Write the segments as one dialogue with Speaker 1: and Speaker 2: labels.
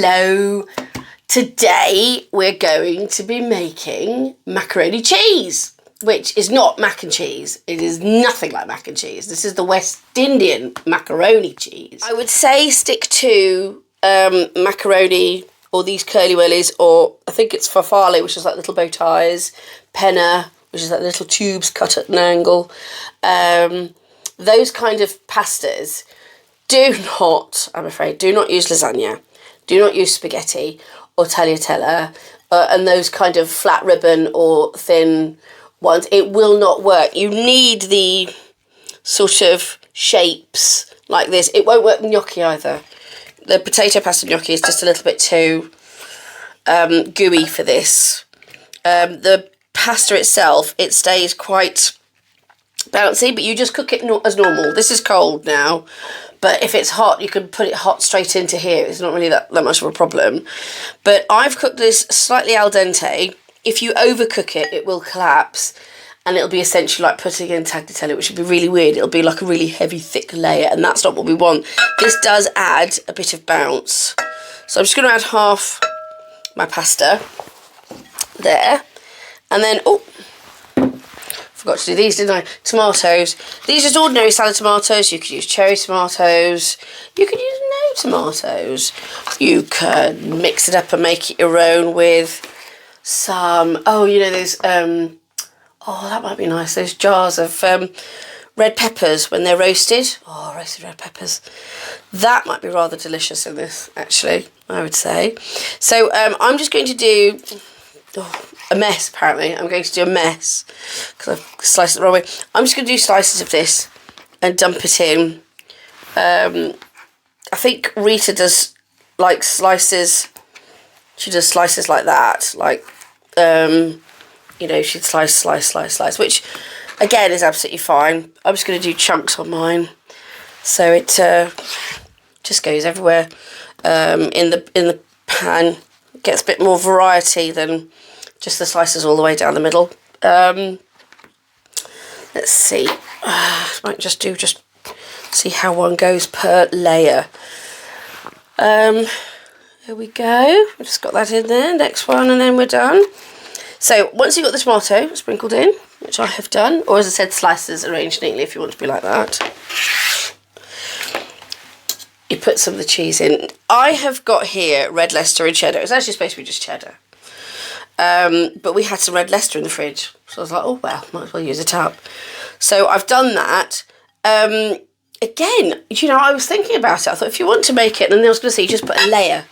Speaker 1: Hello! Today we're going to be making macaroni cheese, which is not mac and cheese. It is nothing like mac and cheese. This is the West Indian macaroni cheese. I would say stick to macaroni or these curly whirlies, or I think it's farfalle, which is like little bow ties, penna, which is like little tubes cut at an angle. Those kind of pastas. Do not, I'm afraid, do not use lasagna. Do not use spaghetti or tagliatelle and those kind of flat ribbon or thin ones. It will not work. You need the sort of shapes like this. It won't work gnocchi either. The potato pasta gnocchi is just a little bit too gooey for this. The pasta itself, it stays quite bouncy, but you just cook it as normal. This is cold now, but if it's hot, you can put it hot straight into here. It's not really that much of a problem. But I've cooked this slightly al dente. If you overcook it, it will collapse, and it'll be essentially like putting in tagliatelle, which would be really weird. It'll be like a really heavy, thick layer, and that's not what we want. This does add a bit of bounce. So I'm just going to add half my pasta there, and then, oh, forgot to do these, didn't I? Tomatoes. These are just ordinary salad tomatoes. You could use cherry tomatoes. You could use no tomatoes. You could mix it up and make it your own with some, oh, you know, those, oh, that might be nice. Those jars of red peppers when they're roasted. Oh, roasted red peppers. That might be rather delicious in this, actually, I would say. So I'm just going to do... Oh, a mess, apparently. I'm going to do a mess because I've sliced it the wrong way. I'm just going to do slices of this and dump it in. I think Rita does like slices. She does slices like that. Like, you know, she'd slice, which again is absolutely fine. I'm just going to do chunks on mine. So it just goes everywhere in the pan. It gets a bit more variety than just the slices all the way down the middle. Let's see. Might just see how one goes per layer. There we go. We've just got that in there. Next one, and then we're done. So once you've got the tomato sprinkled in, which I have done, or as I said, slices arranged neatly if you want to be like that, you put some of the cheese in. I have got here red Leicester and cheddar. It's actually supposed to be just cheddar. But we had some red Leicester in the fridge. So I was like, oh, well, might as well use it up. So I've done that. Again, you know, I was thinking about it. I thought if you want to make it, and then I was going to say, you just put a layer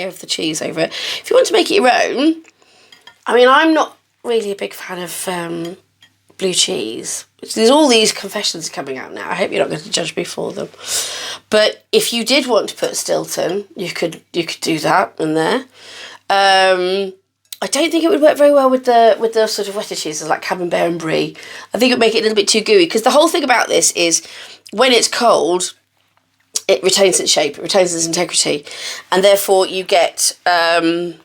Speaker 1: of the cheese over it. If you want to make it your own, I mean, I'm not really a big fan of blue cheese. There's all these confessions coming out now. I hope you're not going to judge me for them. But if you did want to put Stilton, you could do that in there. I don't think it would work very well with the sort of wetter cheeses like Camembert and Brie. I think it would make it a little bit too gooey, because the whole thing about this is when it's cold, it retains its shape, it retains its integrity, and therefore you get a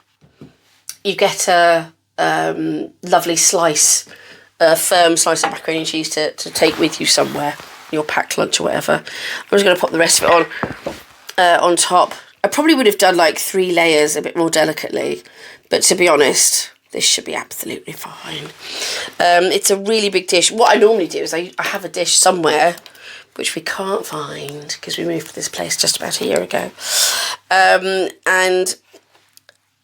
Speaker 1: lovely slice, a firm slice of macaroni and cheese to take with you somewhere, your packed lunch or whatever. I'm just going to pop the rest of it on top. I probably would have done like 3 layers a bit more delicately, but to be honest, this should be absolutely fine. It's a really big dish. What I normally do is I have a dish somewhere, which we can't find because we moved to this place just about a year ago. And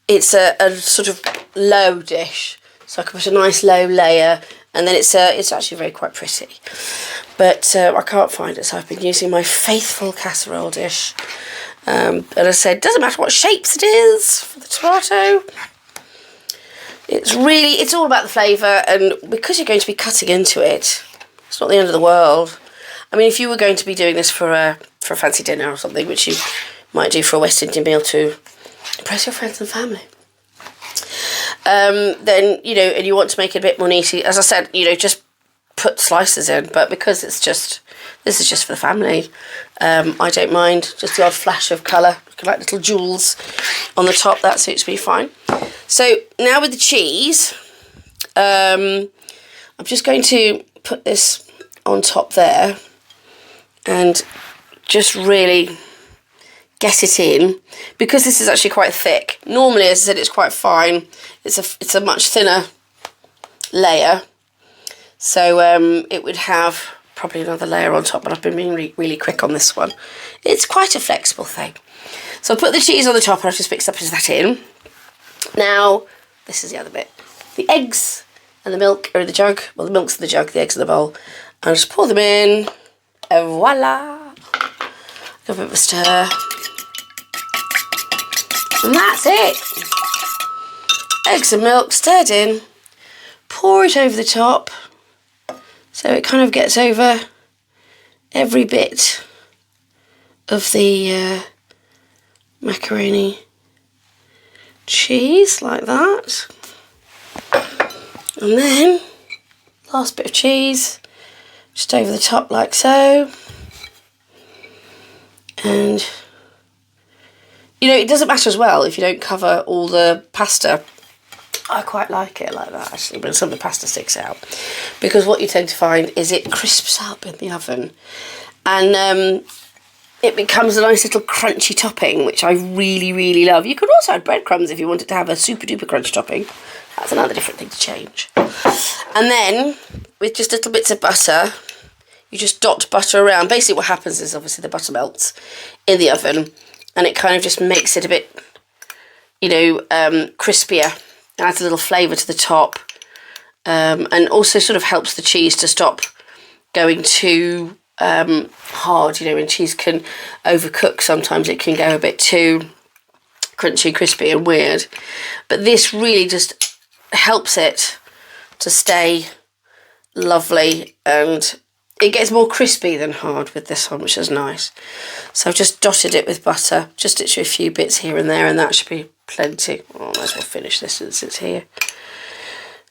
Speaker 1: it's a sort of low dish. So I can put a nice low layer, and then it's actually quite pretty. But I can't find it, so I've been using my faithful casserole dish. And as I said, it doesn't matter what shapes it is for the tomato. It's all about the flavour, and because you're going to be cutting into it, it's not the end of the world. I mean, if you were going to be doing this for a fancy dinner or something, which you might do for a West Indian meal to impress your friends and family, then, you know, and you want to make it a bit more neaty, as I said, you know, just put slices in. But because this is just for the family, I don't mind just the odd flash of colour, like little jewels on the top. That suits me fine. So now with the cheese, I'm just going to put this on top there and just really get it in, because this is actually quite thick. Normally, as I said, it's quite fine. It's a much thinner layer. So it would have probably another layer on top, but I've been being really quick on this one. It's quite a flexible thing. So I'll put the cheese on the top and I've just mixed up that in. Now, this is the other bit. The eggs and the milk are in the jug. Well, the milk's in the jug, the eggs in the bowl. I'll just pour them in. And voila. Give a bit of a stir. And that's it. Eggs and milk stirred in. Pour it over the top. So it kind of gets over every bit of the macaroni cheese, like that. And then, last bit of cheese, just over the top like so. And, you know, it doesn't matter as well if you don't cover all the pasta. I quite like it like that, actually, when some of the pasta sticks out. Because what you tend to find is it crisps up in the oven. And it becomes a nice little crunchy topping, which I really love. You could also add breadcrumbs if you wanted to have a super duper crunchy topping. That's another different thing to change. And then, with just little bits of butter, you just dot butter around. Basically what happens is, obviously, the butter melts in the oven. And it kind of just makes it a bit, you know, crispier. Adds a little flavour to the top, and also sort of helps the cheese to stop going too hard. You know, when cheese can overcook, sometimes it can go a bit too crunchy, crispy and weird. But this really just helps it to stay lovely, and it gets more crispy than hard with this one, which is nice. So I've just dotted it with butter, just literally a few bits here and there, and that should be plenty. Oh, I might as well finish this since it's here.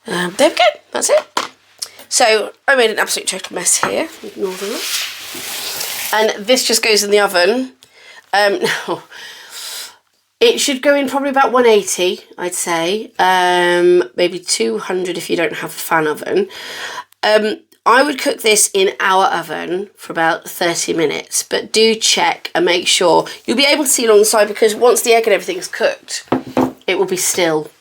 Speaker 1: There we go, that's it. So I made an absolute total mess here. Ignore that. And this just goes in the oven. Now, it should go in probably about 180, I'd say. Maybe 200 if you don't have a fan oven. I would cook this in our oven for about 30 minutes, but do check and make sure. You'll be able to see along the side, because once the egg and everything is cooked, it will be still.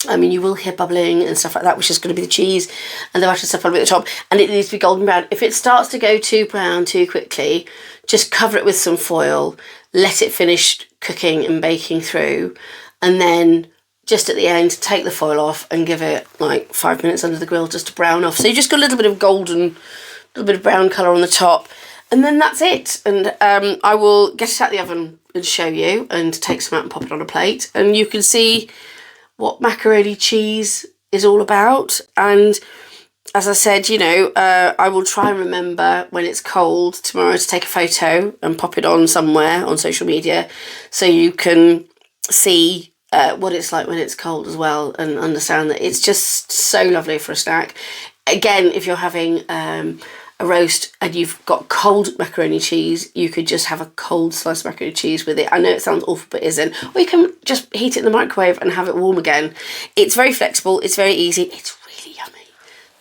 Speaker 1: I mean, you will hear bubbling and stuff like that, which is going to be the cheese and the butter stuff on at the top, and it needs to be golden brown. If it starts to go too brown too quickly, just cover it with some foil, let it finish cooking and baking through, and then just at the end, take the foil off and give it like 5 minutes under the grill just to brown off. So you just got a little bit of golden, a little bit of brown colour on the top. And then that's it. And I will get it out of the oven and show you, and take some out and pop it on a plate. And you can see what macaroni cheese is all about. And as I said, you know, I will try and remember when it's cold tomorrow to take a photo and pop it on somewhere on social media, so you can see what it's like when it's cold as well, and understand that it's just so lovely for a snack. Again, if you're having a roast and you've got cold macaroni cheese, you could just have a cold slice of macaroni cheese with it. I know it sounds awful, but it isn't. Or you can just heat it in the microwave and have it warm again. It's very flexible, it's very easy, it's really yummy.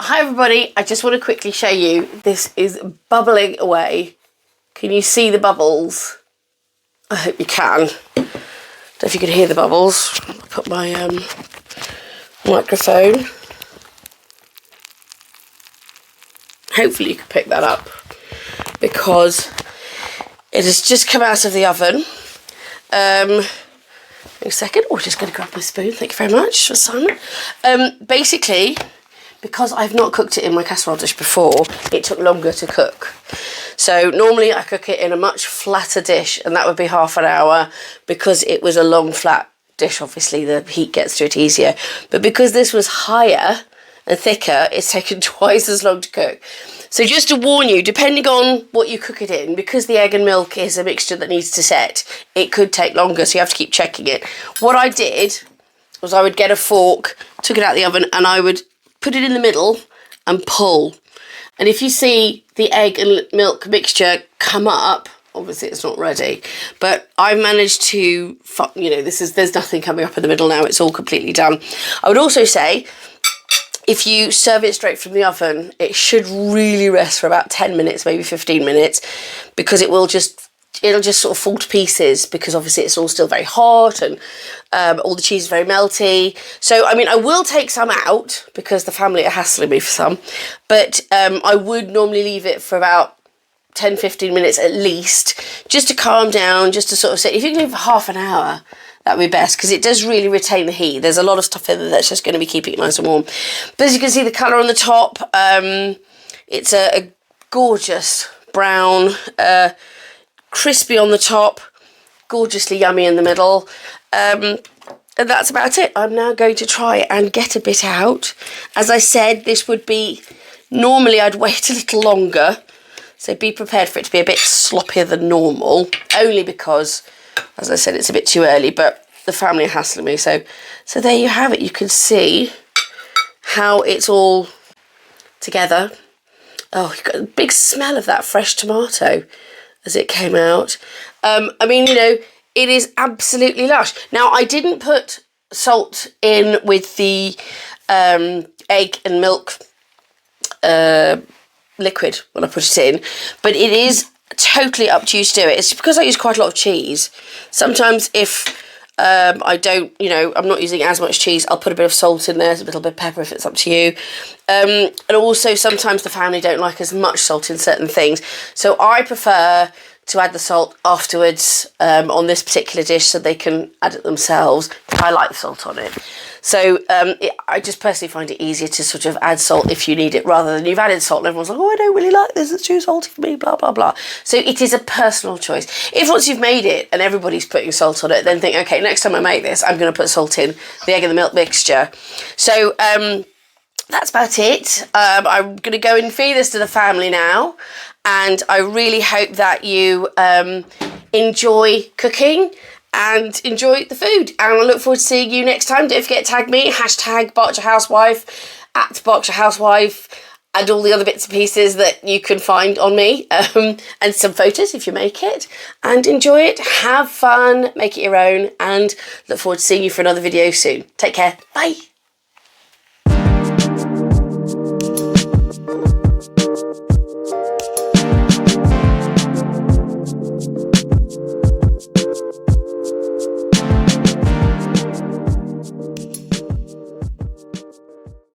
Speaker 1: Hi everybody, I just want to quickly show you, this is bubbling away. Can you see the bubbles? I hope you can. Don't know if you can hear the bubbles. I'll put my microphone. Hopefully you can pick that up, because it has just come out of the oven. Wait a second. Oh, just going to grab my spoon. Thank you very much for Simon. Basically, because I've not cooked it in my casserole dish before, it took longer to cook. So normally I cook it in a much flatter dish, and that would be half an hour. Because it was a long flat dish, obviously the heat gets to it easier. But because this was higher and thicker, it's taken twice as long to cook. So just to warn you, depending on what you cook it in, because the egg and milk is a mixture that needs to set, it could take longer, so you have to keep checking it. What I did was I would get a fork, took it out of the oven, and I would put it in the middle and pull. And if you see the egg and milk mixture come up, obviously it's not ready, but I've managed to, you know, there's nothing coming up in the middle now, it's all completely done. I would also say, if you serve it straight from the oven, it should really rest for about 10 minutes, maybe 15 minutes, because it will just it'll just sort of fall to pieces because obviously it's all still very hot and all the cheese is very melty. So, I mean, I will take some out because the family are hassling me for some, but I would normally leave it for about 10-15 minutes at least, just to calm down, just to sort of say, if you can leave for half an hour, that would be best, because it does really retain the heat. There's a lot of stuff in there that's just going to be keeping it nice and warm. But as you can see, the colour on the top, it's a gorgeous brown, crispy on the top, gorgeously yummy in the middle. And that's about it. I'm now going to try and get a bit out. As I said, this would be, normally I'd wait a little longer, so be prepared for it to be a bit sloppier than normal, only because, as I said, it's a bit too early, but the family are hassling me. So there you have it. You can see how it's all together. Oh, you've got a big smell of that fresh tomato as it came out. I mean, you know, it is absolutely lush. Now, I didn't put salt in with the egg and milk liquid when I put it in, but it is totally up to you to do it. It's because I use quite a lot of cheese. Sometimes if I don't, you know, I'm not using as much cheese, I'll put a bit of salt in there, a little bit of pepper if it's up to you. And also sometimes the family don't like as much salt in certain things, so I prefer to add the salt afterwards on this particular dish so they can add it themselves. I like the salt on it. So I just personally find it easier to sort of add salt if you need it, rather than you've added salt and everyone's like, oh, I don't really like this, it's too salty for me, blah, blah, blah. So it is a personal choice. If once you've made it and everybody's putting salt on it, then think, okay, next time I make this, I'm going to put salt in the egg and the milk mixture. So that's about it. I'm going to go and feed this to the family now. And I really hope that you enjoy cooking and enjoy the food. And I look forward to seeing you next time. Don't forget to tag me, hashtag #BerkshireHousewife, @BerkshireHousewife, and all the other bits and pieces that you can find on me. And some photos if you make it. And enjoy it, have fun, make it your own, and look forward to seeing you for another video soon. Take care, bye.